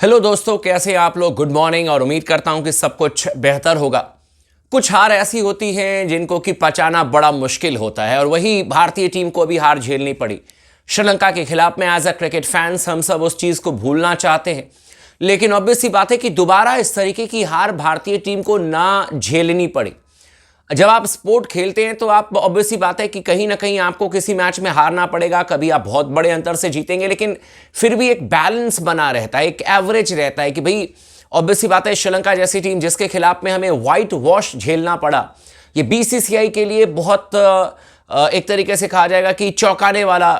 Hello दोस्तों, कैसे हैं आप लोग। गुड मॉर्निंग और उम्मीद करता हूं कि सब कुछ बेहतर होगा। कुछ हार ऐसी होती हैं जिनको कि पचाना बड़ा मुश्किल होता है और वही भारतीय टीम को भी हार झेलनी पड़ी श्रीलंका के खिलाफ में। एज अ क्रिकेट फैंस हम सब उस चीज़ को भूलना चाहते हैं, लेकिन ऑब्वियस सी बात है कि दोबारा इस तरीके की हार भारतीय टीम को ना झेलनी पड़ी। जब आप स्पोर्ट खेलते हैं तो आप ऑब्वियस सी बात है कि कहीं ना कहीं आपको किसी मैच में हारना पड़ेगा। कभी आप बहुत बड़े अंतर से जीतेंगे, लेकिन फिर भी एक बैलेंस बना रहता है, एक एवरेज रहता है कि भाई ऑब्वियस सी बात है श्रीलंका जैसी टीम जिसके खिलाफ में हमें व्हाइट वॉश झेलना पड़ा, ये बीसीसीआई के लिए बहुत एक तरीके से कहा जाएगा कि चौंकाने वाला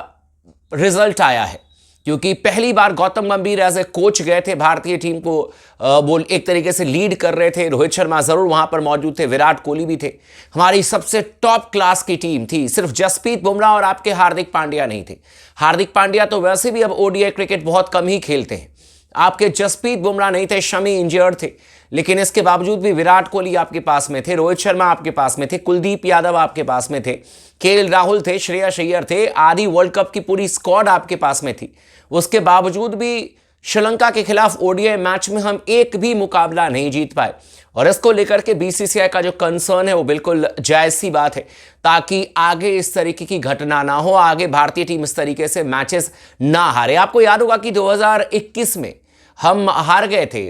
रिजल्ट आया है। क्योंकि पहली बार गौतम गंभीर एज ए कोच गए थे भारतीय टीम को, वो एक तरीके से लीड कर रहे थे। रोहित शर्मा जरूर वहां पर मौजूद थे, विराट कोहली भी थे। हमारी सबसे टॉप क्लास की टीम थी, सिर्फ जसप्रीत बुमराह और आपके हार्दिक पांड्या नहीं थे। हार्दिक पांड्या तो वैसे भी अब ओडीआई क्रिकेट बहुत कम ही खेलते हैं। आपके जसप्रीत बुमराह नहीं थे, शमी इंजर्ड थे, लेकिन इसके बावजूद भी विराट कोहली आपके पास में थे, रोहित शर्मा आपके पास में थे, कुलदीप यादव आपके पास में थे, केएल राहुल थे, श्रेयस अय्यर थे, आदि वर्ल्ड कप की पूरी स्क्वाड आपके पास में थी। उसके बावजूद भी श्रीलंका के खिलाफ ओडीआई मैच में हम एक भी मुकाबला नहीं जीत पाए। और इसको लेकर के बीसीसीआई का जो कंसर्न है वो बिल्कुल जायज सी बात है, ताकि आगे इस तरीके की घटना ना हो, आगे भारतीय टीम इस तरीके से मैचेस ना हारे। आपको याद होगा कि 2021 में हम हार गए थे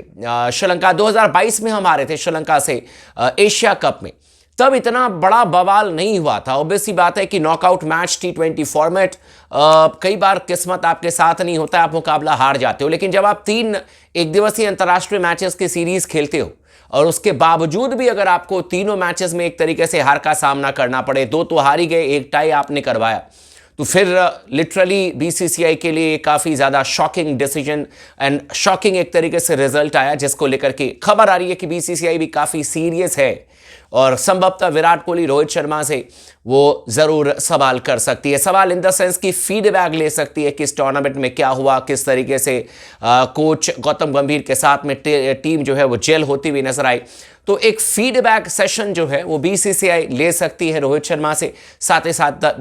श्रीलंका, 2022 में हम हारे थे श्रीलंका से एशिया कप में। तब इतना बड़ा बवाल नहीं हुआ था। ऑब्वियस सी बात है कि नॉकआउट मैच T20 फॉर्मेट, कई बार किस्मत आपके साथ नहीं होता, आप मुकाबला हार जाते हो। लेकिन जब आप 3 एक दिवसीय अंतर्राष्ट्रीय मैचेस की सीरीज खेलते हो और उसके बावजूद भी अगर आपको तीनों मैचेस में एक तरीके से हार का सामना करना पड़े, 2 तो हार ही गए, 1 टाई आपने करवाया, तो फिर लिटरली बीसीसीआई के लिए काफ़ी ज़्यादा शॉकिंग डिसीजन एंड शॉकिंग एक तरीके से रिजल्ट आया, जिसको लेकर के खबर आ रही है कि बीसीसीआई भी काफ़ी सीरियस है और संभवतः विराट कोहली, रोहित शर्मा से वो ज़रूर सवाल कर सकती है। सवाल इन द सेंस की फीडबैक ले सकती है कि इस टूर्नामेंट में क्या हुआ, किस तरीके से कोच गौतम गंभीर के साथ में टीम जो है वो जेल होती हुई नजर आई। तो एक फीडबैक सेशन जो है वो बीसीसीआई ले सकती है रोहित शर्मा से, साथ ही साथ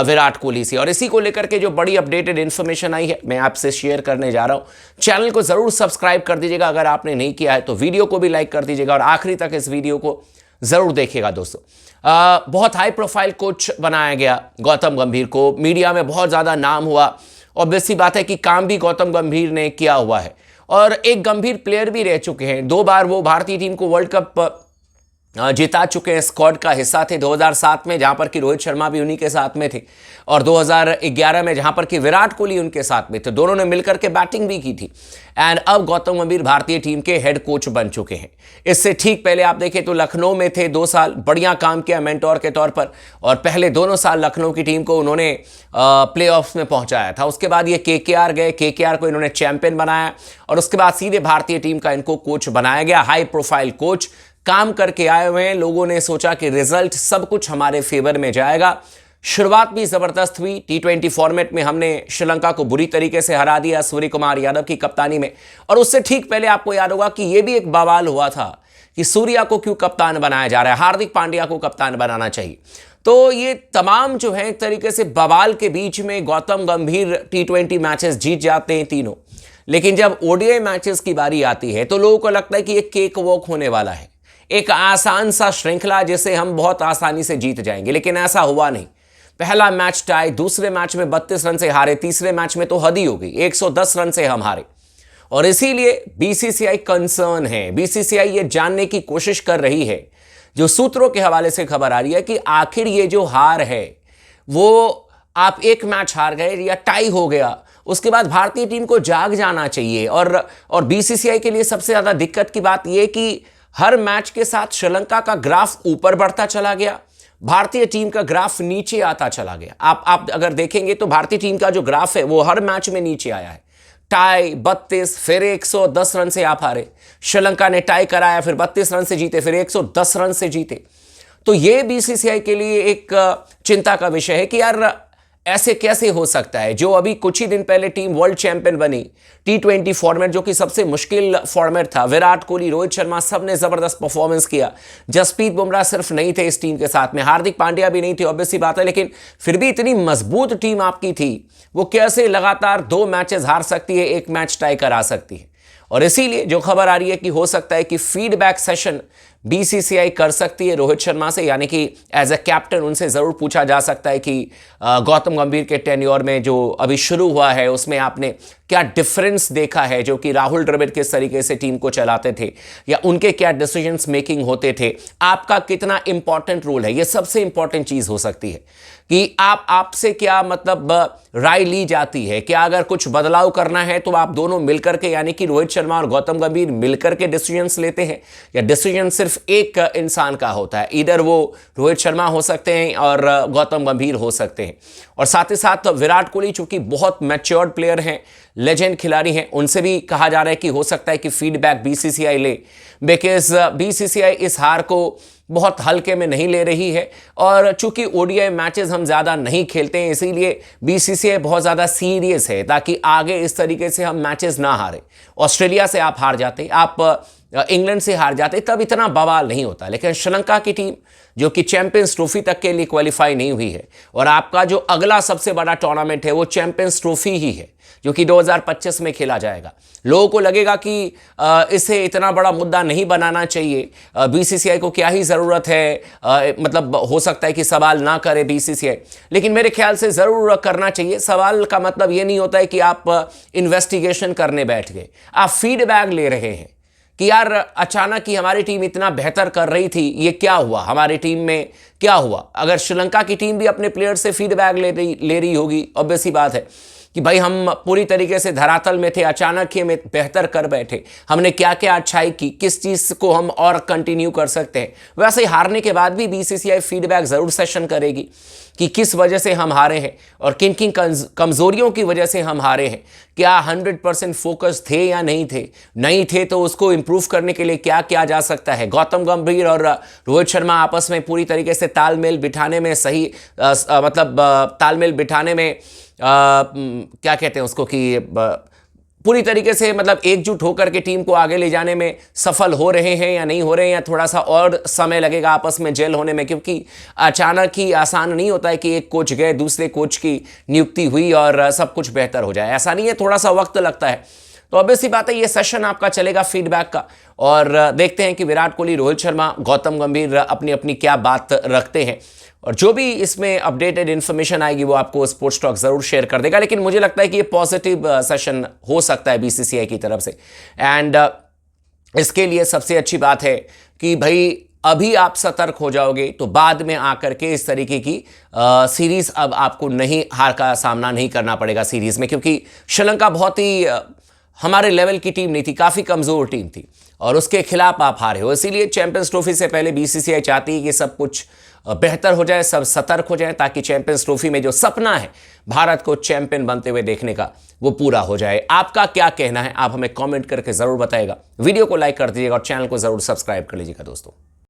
विराट कोहली से। और इसी को लेकर के जो बड़ी अपडेटेड इन्फॉर्मेशन आई है मैं आपसे शेयर करने जा रहा हूं। चैनल को जरूर सब्सक्राइब कर दीजिएगा, अगर आपने नहीं किया है तो वीडियो को भी लाइक कर दीजिएगा और आखिरी तक इस वीडियो को जरूर देखिएगा दोस्तों। बहुत हाई प्रोफाइल कोच बनाया गया गौतम गंभीर को, मीडिया में बहुत ज्यादा नाम हुआ। ऑब्वियस सी बात है कि काम भी गौतम गंभीर ने किया हुआ है और एक गंभीर प्लेयर भी रह चुके हैं। 2 बार वो भारतीय टीम को वर्ल्ड कप जिता चुके हैं, स्क्वाड का हिस्सा थे 2007 में, जहां पर कि रोहित शर्मा भी उन्हीं के साथ में थे, और 2011 में जहां पर कि विराट कोहली उनके साथ में थे। दोनों ने मिलकर के बैटिंग भी की थी। एंड अब गौतम गंभीर भारतीय टीम के हेड कोच बन चुके हैं। इससे ठीक पहले आप देखें तो लखनऊ में थे 2 साल, बढ़िया काम किया मेंटोर के तौर पर, और पहले दोनों साल लखनऊ की टीम को उन्होंने प्लेऑफ्स में पहुंचाया था। उसके बाद ये केकेआर गए, केकेआर को इन्होंने चैंपियन बनाया और उसके बाद सीधे भारतीय टीम का इनको कोच बनाया गया। हाई प्रोफाइल कोच काम करके आए हुए हैं। लोगों ने सोचा कि रिजल्ट सब कुछ हमारे फेवर में जाएगा। शुरुआत भी जबरदस्त हुई। T20 फॉर्मेट में हमने श्रीलंका को बुरी तरीके से हरा दिया सूर्य कुमार यादव की कप्तानी में। और उससे ठीक पहले आपको याद होगा कि यह भी एक बवाल हुआ था कि सूर्या को क्यों कप्तान बनाया जा रहा है, हार्दिक पांड्या को कप्तान बनाना चाहिए। तो ये तमाम जो है एक तरीके से बवाल के बीच में गौतम गंभीर T20 मैचेस जीत जाते हैं तीनों। लेकिन जब ओडीआई मैचेस की बारी आती है तो लोगों को लगता है कि ये केक वॉक होने वाला है, एक आसान सा श्रृंखला जिसे हम बहुत आसानी से जीत जाएंगे। लेकिन ऐसा हुआ नहीं। पहला मैच टाई, दूसरे मैच में 32 रन से हारे, तीसरे मैच में तो हद ही हो गई, 110 रन से हम हारे। और इसीलिए बीसीसीआई कंसर्न है। बीसीसीआई ये जानने की कोशिश कर रही है, जो सूत्रों के हवाले से खबर आ रही है, कि आखिर ये जो हार है वो आप एक मैच हार गए या टाई हो गया, उसके बाद भारतीय टीम को जाग जाना चाहिए। और बीसीसीआई के लिए सबसे ज्यादा दिक्कत की बात यह कि हर मैच के साथ श्रीलंका का ग्राफ ऊपर बढ़ता चला गया, भारतीय टीम का ग्राफ नीचे आता चला गया। आप अगर देखेंगे तो भारतीय टीम का जो ग्राफ है वो हर मैच में नीचे आया है। टाई 32, फिर 110 रन से आप हारे। श्रीलंका ने टाई कराया, फिर 32 रन से जीते, फिर 110 रन से जीते। तो ये बीसीसीआई के लिए एक चिंता का विषय है कि यार ऐसे कैसे हो सकता है। जो अभी कुछ ही दिन पहले टीम वर्ल्ड चैंपियन बनी T20 फॉर्मेट, जो कि सबसे मुश्किल फॉर्मेट था, विराट कोहली, रोहित शर्मा सब ने जबरदस्त परफॉर्मेंस किया। जसप्रीत बुमराह सिर्फ नहीं थे इस टीम के साथ में, हार्दिक पांड्या भी नहीं थे, ऑब्वियस सी बात है, लेकिन फिर भी इतनी मजबूत टीम आपकी थी, वो कैसे लगातार 2 मैचेस हार सकती है, 1 मैच टाई करा सकती है। और इसीलिए जो खबर आ रही है कि हो सकता है कि फीडबैक सेशन बीसीसीआई कर सकती है रोहित शर्मा से, यानी कि एज अ कैप्टन उनसे ज़रूर पूछा जा सकता है कि गौतम गंभीर के टेन्योर में जो अभी शुरू हुआ है उसमें आपने क्या डिफरेंस देखा है, जो कि राहुल द्रविड़ किस तरीके से टीम को चलाते थे या उनके क्या डिसीजंस मेकिंग होते थे, आपका कितना इंपॉर्टेंट रोल है। ये सबसे इंपॉर्टेंट चीज़ हो सकती है कि आपसे क्या मतलब राय ली जाती है, क्या अगर कुछ बदलाव करना है तो आप दोनों मिलकर के, यानी कि रोहित शर्मा और गौतम गंभीर मिलकर के डिसीजंस लेते हैं, या डिसीजन सिर्फ एक इंसान का होता है, इधर वो रोहित शर्मा हो सकते हैं और गौतम गंभीर हो सकते हैं। और साथ ही साथ विराट कोहली चूंकि बहुत मैच्योर्ड प्लेयर हैं, लेजेंड खिलाड़ी हैं, उनसे भी कहा जा रहा है कि हो सकता है कि फीडबैक बीसीसीआई ले, बिकॉज बीसीसीआई इस हार को बहुत हल्के में नहीं ले रही है। और चूंकि ओडीआई मैचेस हम ज़्यादा नहीं खेलते हैं, इसीलिए बीसीसीआई बहुत ज़्यादा सीरियस है ताकि आगे इस तरीके से हम मैचेस ना हारें। ऑस्ट्रेलिया से आप हार जाते, आप इंग्लैंड से हार जाते, तब इतना बवाल नहीं होता। लेकिन श्रीलंका की टीम जो कि चैंपियंस ट्रॉफी तक के लिए क्वालिफाई नहीं हुई है, और आपका जो अगला सबसे बड़ा टूर्नामेंट है वो चैंपियंस ट्रॉफी ही है जो कि 2025 में खेला जाएगा। लोगों को लगेगा कि इसे इतना बड़ा मुद्दा नहीं बनाना चाहिए, बीसीसीआई को क्या ही ज़रूरत है, मतलब हो सकता है कि सवाल ना करे बीसीसीआई, लेकिन मेरे ख्याल से ज़रूर करना चाहिए। सवाल का मतलब ये नहीं होता है कि आप इन्वेस्टिगेशन करने बैठ गए, आप फीडबैक ले रहे हैं कि यार अचानक ही हमारी टीम इतना बेहतर कर रही थी, ये क्या हुआ, हमारी टीम में क्या हुआ। अगर श्रीलंका की टीम भी अपने प्लेयर से फीडबैक ले रही होगी, ऑब्वियस सी बात है कि भाई हम पूरी तरीके से धरातल में थे, अचानक ही हमें बेहतर कर बैठे, हमने क्या क्या अच्छाई की, किस चीज़ को हम और कंटिन्यू कर सकते हैं। वैसे ही हारने के बाद भी बीसीसीआई फीडबैक ज़रूर सेशन करेगी कि किस वजह से हम हारे हैं और किन किन कमज़ोरियों की वजह से हम हारे हैं, क्या 100% फोकस थे या नहीं थे तो उसको इम्प्रूव करने के लिए क्या किया जा सकता है। गौतम गंभीर और रोहित शर्मा आपस में पूरी तरीके से तालमेल बिठाने में तालमेल बिठाने में क्या कहते हैं उसको कि पूरी तरीके से मतलब एकजुट होकर के टीम को आगे ले जाने में सफल हो रहे हैं या नहीं हो रहे हैं, या थोड़ा सा और समय लगेगा आपस में जेल होने में, क्योंकि अचानक ही आसान नहीं होता है कि एक कोच गए, दूसरे कोच की नियुक्ति हुई और सब कुछ बेहतर हो जाए, ऐसा नहीं है, थोड़ा सा वक्त लगता है। तो ऑब्वियसली बात है ये सेशन आपका चलेगा फीडबैक का, और देखते हैं कि विराट कोहली, रोहित शर्मा, गौतम गंभीर अपनी अपनी क्या बात रखते हैं, और जो भी इसमें अपडेटेड इन्फॉर्मेशन आएगी वो आपको स्पोर्ट्स टॉक ज़रूर शेयर कर देगा। लेकिन मुझे लगता है कि ये पॉजिटिव सेशन हो सकता है बीसीसीआई की तरफ से, एंड इसके लिए सबसे अच्छी बात है कि भाई अभी आप सतर्क हो जाओगे तो बाद में आकर के इस तरीके की सीरीज़ अब आपको नहीं, हार का सामना नहीं करना पड़ेगा सीरीज़ में, क्योंकि श्रीलंका बहुत ही हमारे लेवल की टीम नहीं थी, काफ़ी कमज़ोर टीम थी और उसके खिलाफ आप हारे हो। इसीलिए चैंपियंस ट्रॉफी से पहले बीसीसीआई चाहती है कि सब कुछ बेहतर हो जाए, सब सतर्क हो जाए, ताकि चैंपियंस ट्रॉफी में जो सपना है भारत को चैंपियन बनते हुए देखने का वो पूरा हो जाए। आपका क्या कहना है, आप हमें कमेंट करके ज़रूर बताइएगा। वीडियो को लाइक कर दीजिएगा और चैनल को ज़रूर सब्सक्राइब कर लीजिएगा दोस्तों।